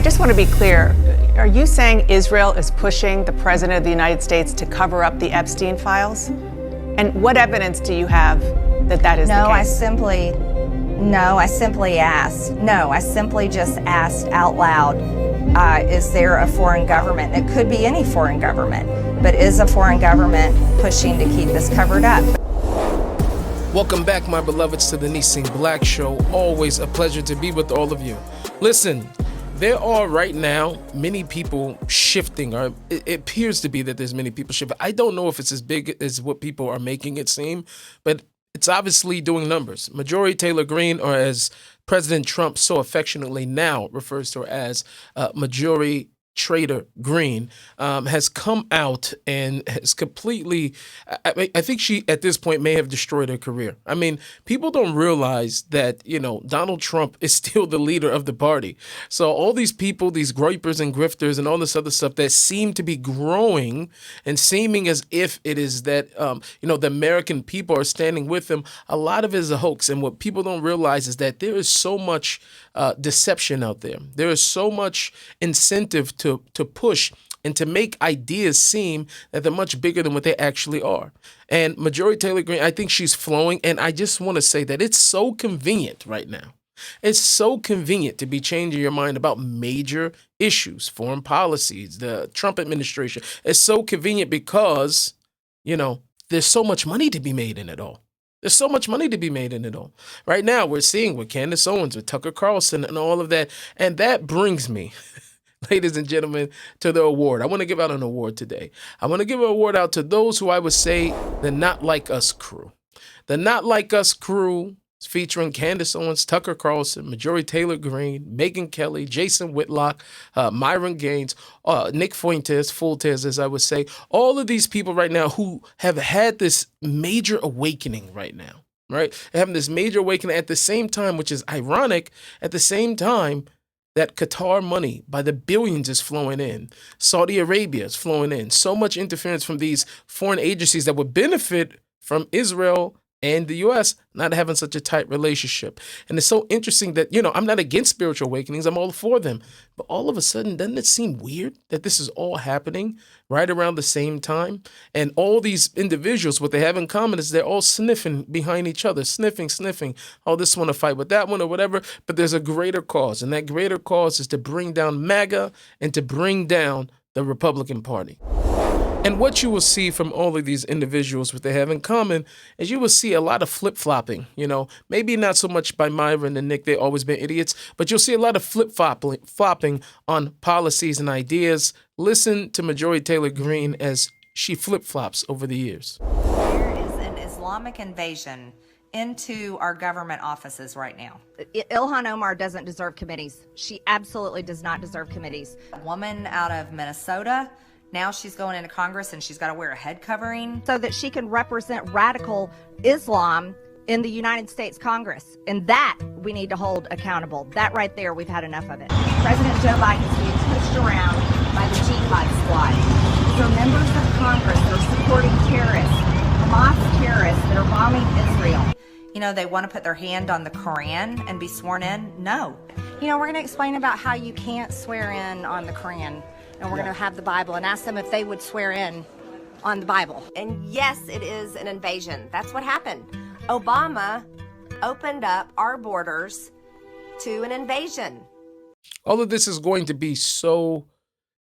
just want to be clear. Are you saying Israel is pushing the President of the United States to cover up the Epstein files? And what evidence do you have that that is the case? I simply just asked out loud, is there a foreign government? It could be any foreign government, but is a foreign government pushing to keep this covered up? Welcome back, my beloveds, to the Nissim Black Show. Always a pleasure to be with all of you. Listen, there are right now many people shifting, or it appears to be that there's many people shifting. I don't know if it's as big as what people are making it seem, but it's obviously doing numbers. Marjorie Taylor Greene, or as President Trump so affectionately now refers to her as Marjorie Trader Greene, has come out and has completely, I think she at this point may have destroyed her career. I mean, people don't realize that, Donald Trump is still the leader of the party. So all these people, these gripers and grifters and all this other stuff that seem to be growing and seeming as if it is that, the American people are standing with them, a lot of it is a hoax. And what people don't realize is that there is so much deception out there. There is so much incentive to push and to make ideas seem that they're much bigger than what they actually are. And Marjorie Taylor Greene, I think she's flowing. And I just want to say that it's so convenient right now. It's so convenient to be changing your mind about major issues, foreign policies, the Trump administration. It's so convenient because, there's so much money to be made in it all. There's so much money to be made in it all. Right now, we're seeing with Candace Owens, with Tucker Carlson, and all of that. And that brings me, ladies and gentlemen, to the award. I want to give out an award today. I want to give an award out to those who I would say the Not Like Us crew. The Not Like Us crew is featuring Candace Owens, Tucker Carlson, Marjorie Taylor Greene, Megyn Kelly, Jason Whitlock, Myron Gaines, Nick Fuentes, as I would say. All of these people right now who have had this major awakening right now, right? They're having this major awakening at the same time, which is ironic, at the same time that Qatar money by the billions is flowing in. Saudi Arabia is flowing in. So much interference from these foreign agencies that would benefit from Israel and the U.S. not having such a tight relationship. And it's so interesting that, I'm not against spiritual awakenings. I'm all for them. But all of a sudden, doesn't it seem weird that this is all happening right around the same time? And all these individuals, what they have in common is they're all sniffing behind each other, sniffing. Oh, this one to fight with that one or whatever. But there's a greater cause. And that greater cause is to bring down MAGA and to bring down the Republican Party. And what you will see from all of these individuals, what they have in common, is you will see a lot of flip-flopping, maybe not so much by Myron and Nick, they've always been idiots, but you'll see a lot of flip-flopping on policies and ideas. Listen to Marjorie Taylor Greene as she flip-flops over the years. There is an Islamic invasion into our government offices right now. Ilhan Omar doesn't deserve committees. She absolutely does not deserve committees. A woman out of Minnesota, now she's going into Congress and she's got to wear a head covering. So that she can represent radical Islam in the United States Congress. And that we need to hold accountable. That right there, we've had enough of it. President Joe Biden is being pushed around by the jihad squad. So members of Congress are supporting terrorists, Hamas terrorists that are bombing Israel. They want to put their hand on the Quran and be sworn in? No. We're going to explain about how you can't swear in on the Quran. And we're going to have the Bible and ask them if they would swear in on the Bible. And yes, it is an invasion. That's what happened. Obama opened up our borders to an invasion. All of this is going to be so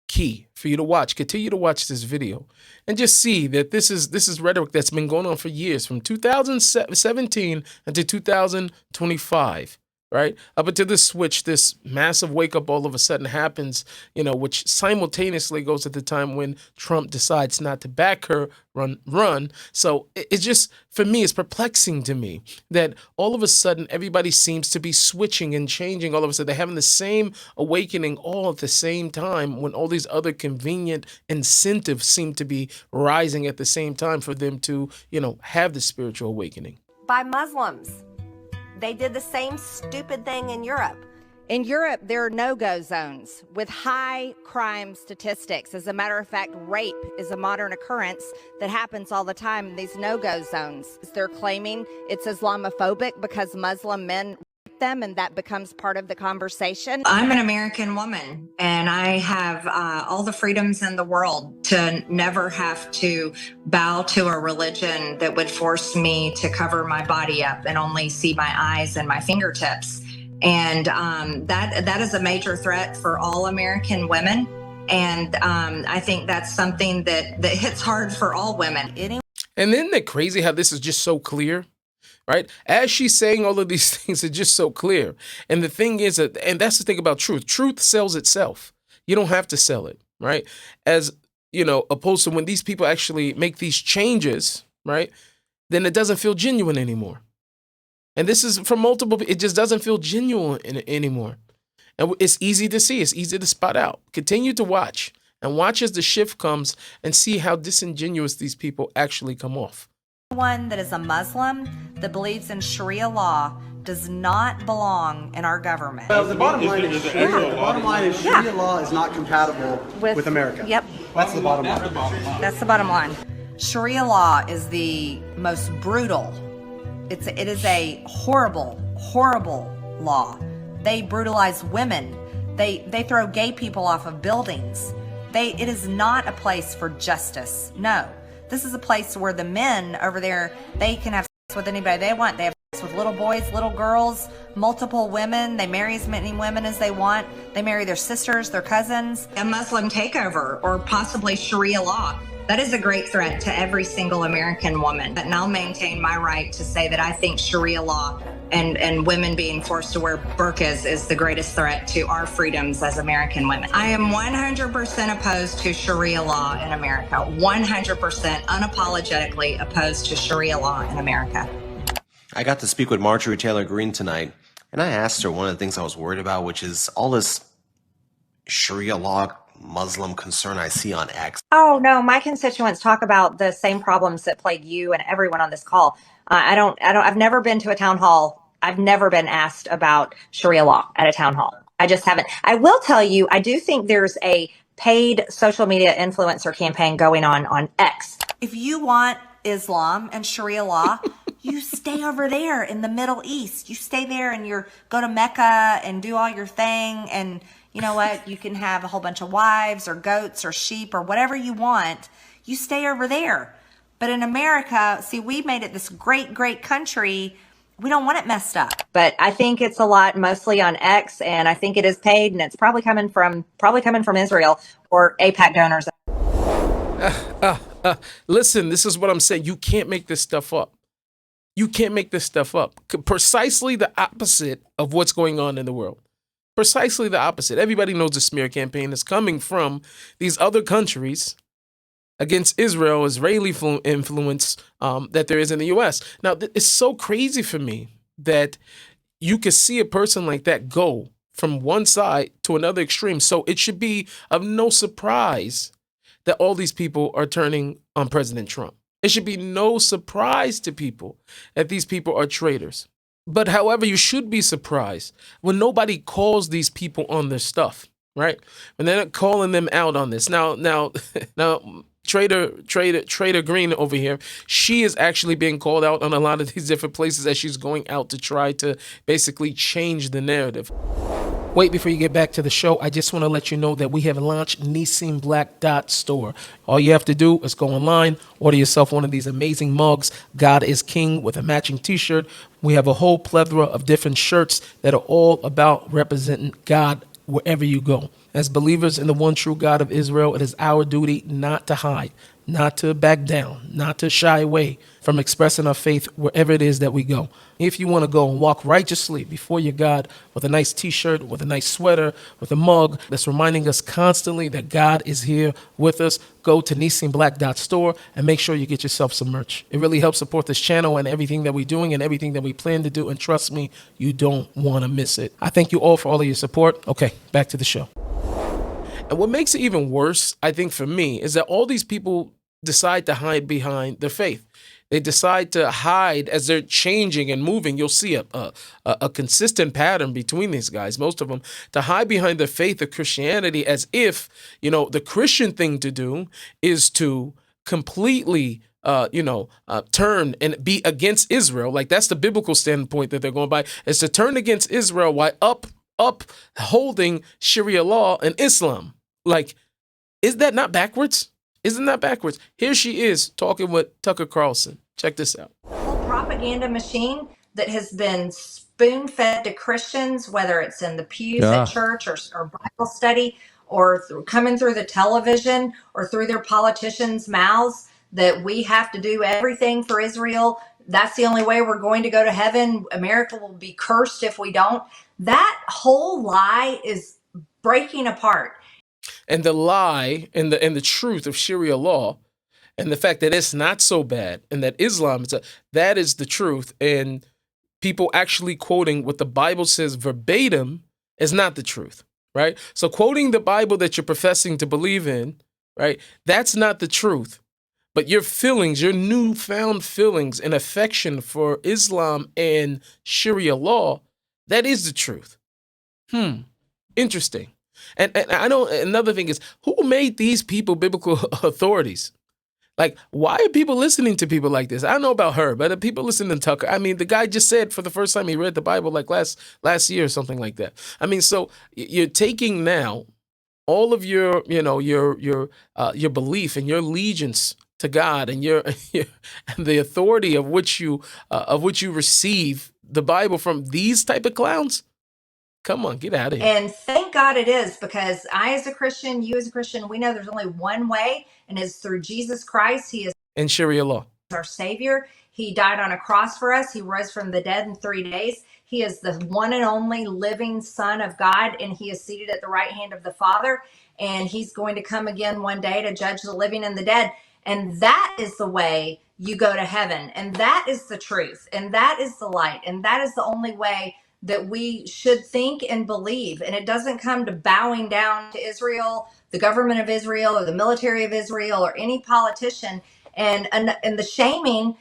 key for you to watch. Continue to watch this video and just see that this is rhetoric that's been going on for years, from 2017 until 2025. Right? Up until this switch, this massive wake up all of a sudden happens, which simultaneously goes at the time when Trump decides not to back her run. So it's just, for me, it's perplexing to me that all of a sudden everybody seems to be switching and changing. All of a sudden they're having the same awakening all at the same time when all these other convenient incentives seem to be rising at the same time for them to, have the spiritual awakening. By Muslims. They did the same stupid thing in Europe. In Europe, there are no-go zones with high crime statistics. As a matter of fact, rape is a modern occurrence that happens all the time in these no-go zones. They're claiming it's Islamophobic because Muslim men rape with them and that becomes part of the conversation. I'm an American woman and I have all the freedoms in the world to never have to bow to a religion that would force me to cover my body up and only see my eyes and my fingertips. And that is a major threat for all American women. And I think that's something that hits hard for all women. And isn't it crazy how this is just so clear? Right? As she's saying all of these things, it's just so clear. And the thing is, and that's the thing about truth. Truth sells itself. You don't have to sell it, right? As, opposed to when these people actually make these changes, right? Then it doesn't feel genuine anymore. And this is from multiple, it just doesn't feel genuine anymore. And it's easy to see. It's easy to spot out. Continue to watch and watch as the shift comes and see how disingenuous these people actually come off. One that is a Muslim that believes in Sharia law does not belong in our government. Well, the bottom line is Sharia law is not compatible with America. Yep. That's the bottom line. That's the bottom line. Sharia law is the most brutal. It is a horrible, horrible law. They brutalize women. They throw gay people off of buildings. It is not a place for justice. No. This is a place where the men over there, they can have sex with anybody they want. They have sex with little boys, little girls, multiple women. They marry as many women as they want. They marry their sisters, their cousins. A Muslim takeover or possibly Sharia law. That is a great threat to every single American woman. And I'll maintain my right to say that I think Sharia law and women being forced to wear burqas is the greatest threat to our freedoms as American women. I am 100% opposed to Sharia law in America. 100% unapologetically opposed to Sharia law in America. I got to speak with Marjorie Taylor Greene tonight, and I asked her one of the things I was worried about, which is all this Sharia law Muslim concern I see on X. Oh, no, my constituents talk about the same problems that plague you and everyone on this call. I've never been to a town hall. I've never been asked about Sharia law at a town hall. I just haven't. I will tell you, I do think there's a paid social media influencer campaign going on X. If you want Islam and Sharia law, you stay over there in the Middle East. You stay there and go to Mecca and do all your thing. And you know what? You can have a whole bunch of wives or goats or sheep or whatever you want. You stay over there. But in America, see, we made it this great, great country. We don't want it messed up. But I think it's a lot mostly on X, and I think it is paid, and it's probably coming from Israel or AIPAC donors. Listen, this is what I'm saying. You can't make this stuff up. You can't make this stuff up. Precisely the opposite of what's going on in the world. Precisely the opposite. Everybody knows the smear campaign is coming from these other countries against Israel, Israeli influence that there is in the U.S. Now, it's so crazy for me that you could see a person like that go from one side to another extreme. So it should be of no surprise that all these people are turning on President Trump. It should be no surprise to people that these people are traitors. But however, you should be surprised when nobody calls these people on their stuff, right? When they're not calling them out on this. Now, Trader Greene over here, she is actually being called out on a lot of these different places as she's going out to try to basically change the narrative. Wait, before you get back to the show, I just want to let you know that we have launched Nissim Black Store. All you have to do is go online, order yourself one of these amazing mugs, God is King, with a matching t-shirt. We have a whole plethora of different shirts that are all about representing God wherever you go. As believers in the one true God of Israel, it is our duty not to hide, not to back down, not to shy away from expressing our faith wherever it is that we go. If you want to go and walk righteously before your God with a nice t-shirt, with a nice sweater, with a mug that's reminding us constantly that God is here with us, go to nissimblack.store and make sure you get yourself some merch. It really helps support this channel and everything that we're doing and everything that we plan to do. And trust me, you don't want to miss it. I thank you all for all of your support. Okay, back to the show. And what makes it even worse, I think, for me, is that all these people decide to hide behind their faith. They decide to hide as they're changing and moving. You'll see a consistent pattern between these guys, most of them, to hide behind the faith of Christianity as if, the Christian thing to do is to completely turn and be against Israel, like that's the biblical standpoint that they're going by, is to turn against Israel while upholding Sharia law and Islam. Like, is that not backwards? Isn't that backwards? Here she is talking with Tucker Carlson. Check this out. Whole propaganda machine that has been spoon-fed to Christians, whether it's in the pews at church or Bible study, or coming through the television or through their politicians' mouths, that we have to do everything for Israel. That's the only way we're going to go to heaven. America will be cursed if we don't. That whole lie is breaking apart. And the lie and the truth of Sharia law, and the fact that it's not so bad, and that Islam that is the truth, and people actually quoting what the Bible says verbatim is not the truth, right? So quoting the Bible that you're professing to believe in, right? That's not the truth. But your feelings, your newfound feelings and affection for Islam and Sharia law, that is the truth. Interesting. And I know another thing is, who made these people biblical authorities? Like, why are people listening to people like this? I don't know about her, but people listening to Tucker. I mean, the guy just said for the first time he read the Bible like last year or something like that. I mean, so you're taking now all of your belief and your allegiance to God and and the authority of which you receive the Bible from these type of clowns. Come on, get out of here. And thank God it is, because I, as a Christian, you as a Christian, we know there's only one way, and it's through Jesus Christ. He is and Sharia law, our Savior. He died on a cross for us. He rose from the dead in 3 days. He is the one and only living Son of God, and he is seated at the right hand of the Father. And he's going to come again one day to judge the living and the dead. And that is the way you go to heaven. And that is the truth. And that is the light. And that is the only way that we should think and believe. And it doesn't come to bowing down to Israel, the government of Israel, or the military of Israel, or any politician. And the shaming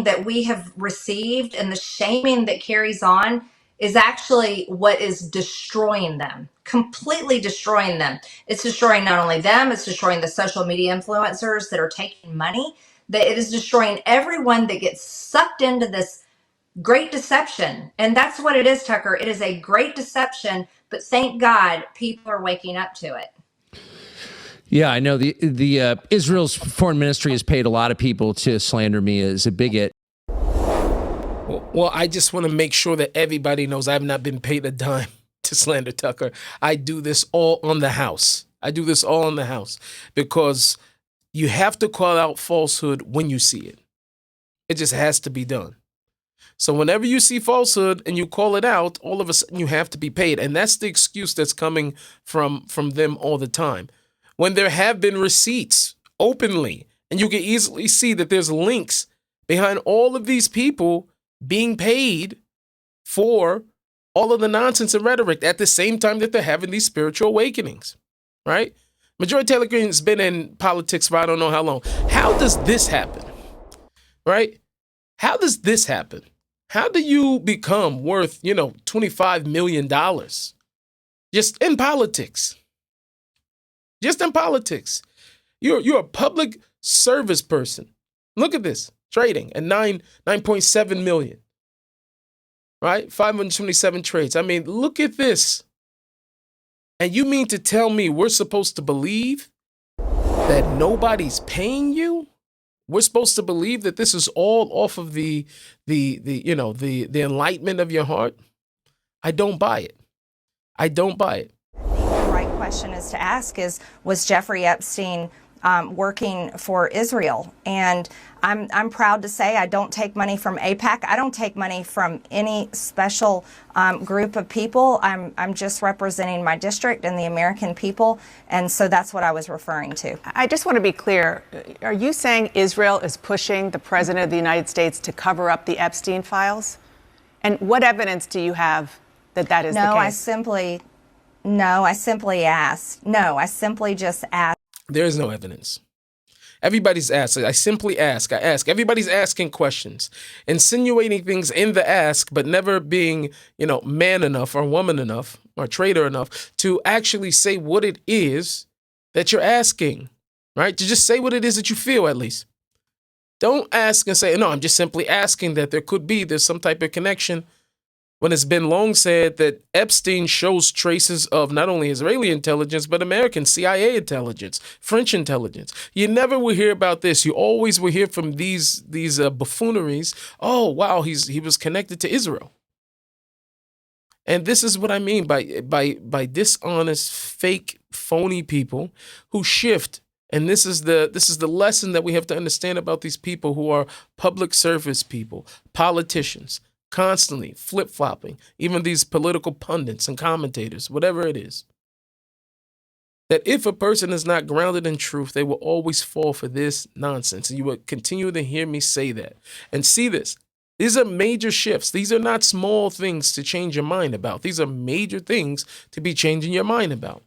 that we have received, and the shaming that carries on, is actually what is destroying them, completely destroying them. It's destroying not only them, it's destroying the social media influencers that are taking money, that it is destroying everyone that gets sucked into this great deception. And that's what it is, Tucker. It is a great deception, but thank God people are waking up to it. Yeah, I know the Israel's foreign ministry has paid a lot of people to slander me as a bigot. Well, I just want to make sure that everybody knows I have not been paid a dime to slander Tucker. I do this all on the house. Because you have to call out falsehood when you see it. It just has to be done. So whenever you see falsehood and you call it out, all of a sudden you have to be paid. And that's the excuse that's coming from them all the time. When there have been receipts openly, and you can easily see that there's links behind all of these people being paid for all of the nonsense and rhetoric at the same time that they're having these spiritual awakenings, right? Marjorie Taylor Greene's been in politics for I don't know how long. How does this happen, right? How does this happen? How do you become worth, $25 million just in politics? Just in politics. You're a public service person. Look at this. Trading at 9.7 million. Right? 527 trades. I mean, look at this. And you mean to tell me we're supposed to believe that nobody's paying you? We're supposed to believe that this is all off of the enlightenment of your heart? I don't buy it. The right question is to ask is, was Jeffrey Epstein working for Israel? And I'm proud to say I don't take money from AIPAC. I don't take money from any special group of people. I'm just representing my district and the American people. And so that's what I was referring to. I just want to be clear. Are you saying Israel is pushing the president of the United States to cover up the Epstein files? And what evidence do you have that that is the case? I simply just asked. There is no evidence. Everybody's asked. I simply ask. I ask. Everybody's asking questions, insinuating things in the ask, but never being, man enough or woman enough or trader enough to actually say what it is that you're asking, right? To just say what it is that you feel, at least. Don't ask and say, no, I'm just simply asking that there's some type of connection, when it's been long said that Epstein shows traces of not only Israeli intelligence, but American CIA intelligence, French intelligence. You never will hear about this. You always will hear from these buffooneries. Oh, wow, he was connected to Israel. And this is what I mean by dishonest, fake, phony people who shift. And this is the lesson that we have to understand about these people who are public service people, politicians, constantly flip-flopping, even these political pundits and commentators, whatever it is. That if a person is not grounded in truth, they will always fall for this nonsense. And you will continue to hear me say that. And see this. These are major shifts. These are not small things to change your mind about. These are major things to be changing your mind about.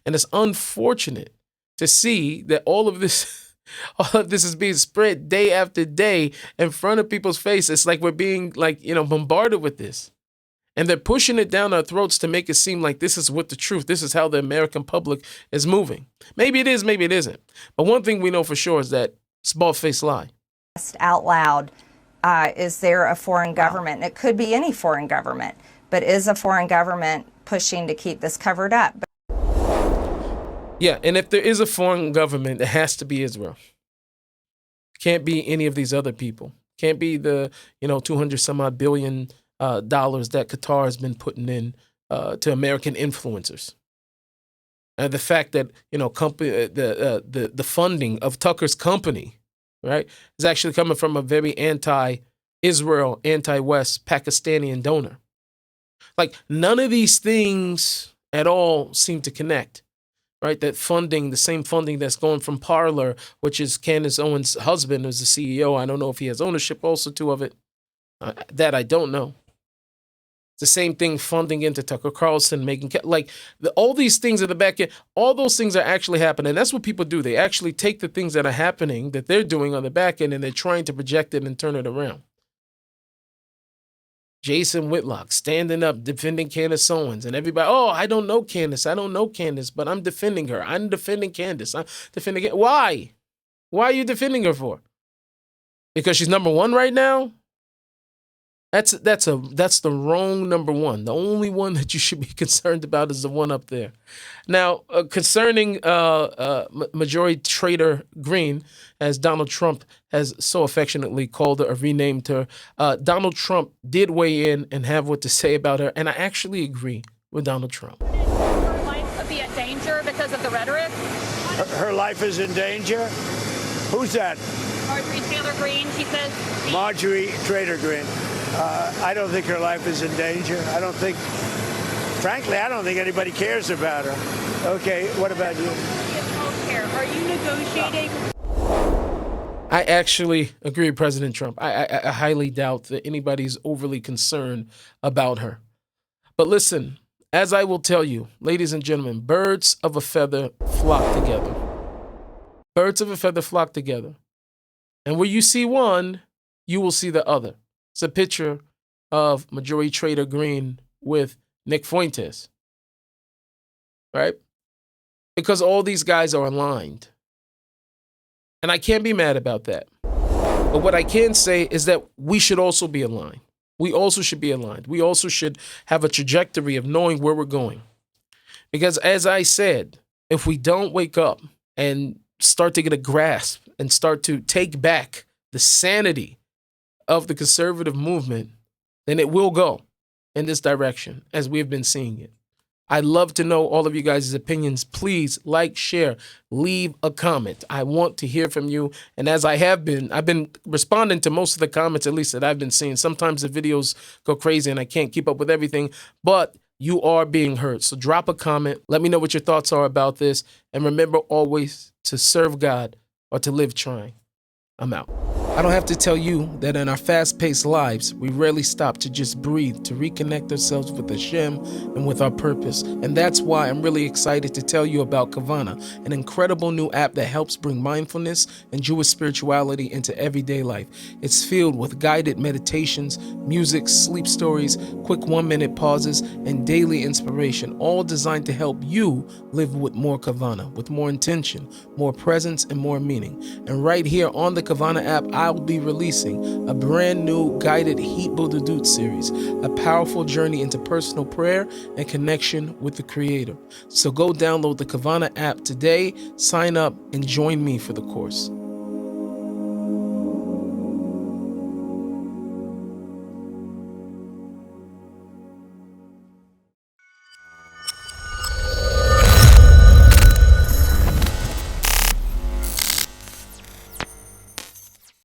And it's unfortunate to see that all of this is being spread day after day in front of people's face. It's like we're being bombarded with this. And they're pushing it down our throats to make it seem like this is what the truth. This is how the American public is moving. Maybe it is, maybe it isn't. But one thing we know for sure is that it's a bald-faced lie. Out loud, is there a foreign government? And it could be any foreign government, but is a foreign government pushing to keep this covered up? Yeah, and if there is a foreign government, it has to be Israel. Can't be any of these other people. Can't be the 200 some odd billion dollars that Qatar has been putting in to American influencers. And the fact that the funding of Tucker's company, right, is actually coming from a very anti-Israel, anti-West Pakistani donor. Like, none of these things at all seem to connect. Right, that funding, the same funding that's going from Parler, which is Candace Owens' husband, who's the CEO. I don't know if he has ownership also too of it. That I don't know. It's the same thing funding into Tucker Carlson, all these things in the back end. All those things are actually happening. That's what people do. They actually take the things that are happening that they're doing on the back end and they're trying to project it and turn it around. Jason Whitlock standing up, defending Candace Owens, and everybody, oh, I don't know Candace, but I'm defending her. I'm defending Candace. Why? Why are you defending her for? Because she's number one right now? That's the wrong number one. The only one that you should be concerned about is the one up there. Now, concerning Marjorie Trader Greene, as Donald Trump has so affectionately called her or renamed her, Donald Trump did weigh in and have what to say about her, and I actually agree with Donald Trump. Her life could be in danger because of the rhetoric? Her life is in danger? Who's that? Marjorie Taylor Greene, she says. Marjorie Trader Greene. I don't think her life is in danger. Frankly, I don't think anybody cares about her. Okay, what about you? Are you negotiating? I actually agree with President Trump. I highly doubt that anybody's overly concerned about her. But listen, as I will tell you, ladies and gentlemen, birds of a feather flock together. Birds of a feather flock together. And where you see one, you will see the other. It's a picture of Marjorie Trader Greene with Nick Fuentes, right? Because all these guys are aligned. And I can't be mad about that. But what I can say is that we should also be aligned. We also should be aligned. We also should have a trajectory of knowing where we're going. Because as I said, if we don't wake up and start to get a grasp and start to take back the sanity of the conservative movement, then it will go in this direction as we have been seeing it. I'd love to know all of you guys' opinions. Please like, share, leave a comment. I want to hear from you. And as I've been responding to most of the comments, at least that I've been seeing. Sometimes the videos go crazy and I can't keep up with everything, but you are being heard. So drop a comment. Let me know what your thoughts are about this. And remember always to serve God or to live trying. I'm out. I don't have to tell you that in our fast-paced lives, we rarely stop to just breathe, to reconnect ourselves with Hashem and with our purpose. And that's why I'm really excited to tell you about Kavana, an incredible new app that helps bring mindfulness and Jewish spirituality into everyday life. It's filled with guided meditations, music, sleep stories, quick 1-minute pauses, and daily inspiration, all designed to help you live with more Kavana, with more intention, more presence, and more meaning. And right here on the Kavana app, I'll be releasing a brand new guided Heat Builder Dude series, a powerful journey into personal prayer and connection with the Creator. So go download the Kavana app today, sign up, and join me for the course.